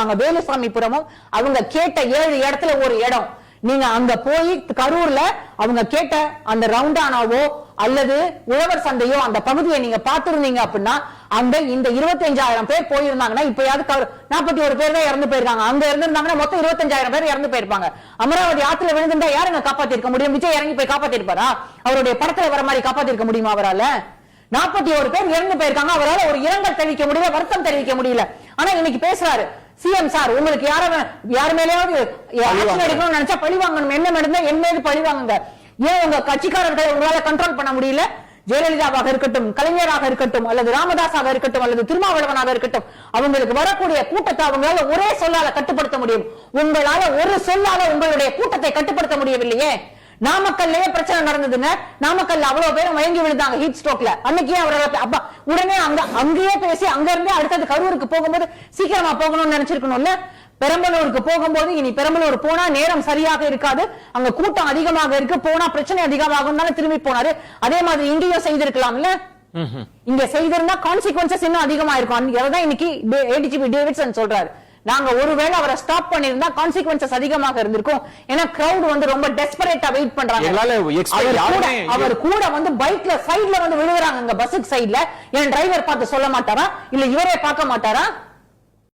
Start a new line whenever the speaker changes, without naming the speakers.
இருக்காங்க வேலுசாமிபுரமும் அவங்க கேட்ட 7 இடத்துல ஒரு இடம். நீங்க அங்க போய் கரூர்ல அவங்க கேட்ட அந்த ரவுண்டானாவோ அல்லது உழவர் சந்தையோ அந்த பகுதியை நீங்க பாத்துருந்தீங்க அப்படின்னா அங்க இந்த 25,000 பேர் போயிருந்தாங்கன்னா இப்பயாவது 41 பேர் தான் இறந்து போயிருக்காங்க. அங்க இருந்திருந்தாங்கன்னா மொத்தம் 25,000 பேர் இறந்து போயிருப்பாங்க. அமராவதி ஆத்துல விழுந்திருந்தா யாருங்க காப்பாத்திருக்க முடியும்? விஜய் இறங்கி போய் காப்பாத்திருப்பாரா? அவருடைய படத்துல வர மாதிரி காப்பாத்திருக்க முடியுமா அவரால? 41 பேர் இறந்து போயிருக்காங்க. அவரால் ஒரு இரங்கல் தெரிவிக்க முடியல, வருத்தம் தெரிவிக்க முடியல. ஆனா இன்னைக்கு பேசுறாரு சிஎம் சார், உங்களுக்கு யார் மேலேயாவது எடுக்கணும்னு நினைச்சா பழி வாங்கணும், என்ன நடந்தா என் மீது பழி வாங்குங்க. ஏன் உங்க கட்சிக்காரர்களை உங்களால கண்ட்ரோல் பண்ண முடியல? ஜெயலலிதாவாக இருக்கட்டும், கலைஞராக இருக்கட்டும், அல்லது ராமதாஸாக இருக்கட்டும், அல்லது திருமாவளவனாக இருக்கட்டும், அவங்களுக்கு வரக்கூடிய கூட்டத்தை அவங்களால ஒரே சொல்லால கட்டுப்படுத்த முடியும். உங்களால ஒரு சொல்லால உங்களுடைய கூட்டத்தை கட்டுப்படுத்த முடியவில்லையே. நாமக்கல்லே பிரச்சனை நடந்ததுங்க. நாமக்கல்ல அவ்வளவு பேரும் மயங்கி விழுந்தாங்க ஹீட் ஸ்ட்ரோக்ல. அன்னைக்கே அவரோட உடனே அங்கேயே பேசி அங்க இருந்தே அடுத்தது கரூருக்கு போகும்போது சீக்கிரமா போகணும்னு நினைச்சிருக்கணும்ல. பெரம்பலூருக்கு போகும்போது இனி பெரம்பலூர் போனா நேரம் சரியாக இருக்காது, அங்க கூட்டம் அதிகமாக இருக்கு, போனா பிரச்சனை அதிகமாகும் திரும்பி போனாரு. அதே மாதிரி இங்கேயும் செய்திருக்கலாம்ல. இங்க செய்திருந்தா கான்சிக்வன்சஸ் இன்னும் அதிகமா இருக்கும். அதான் இன்னைக்கு ஏடிஜிபி டேவிட்சன் சொல்றாரு, நாங்க ஒருவேளை அவரை ஸ்டாப் பண்ணிருந்தா கான்சிக்வன்சஸ் அதிகமாக இருந்திருக்கும். ஏன்னா கிரவுட் வந்து ரொம்ப டெஸ்பரேட்டா வெயிட் பண்றாங்க. அவர் கூட வந்து பைக்ல சைடுல வந்து விழுகுறாங்க, பஸ்ஸுக்கு சைடுல. என் டிரைவர் பார்த்து சொல்ல மாட்டாரா? இல்ல இவரே பார்க்க மாட்டாரா?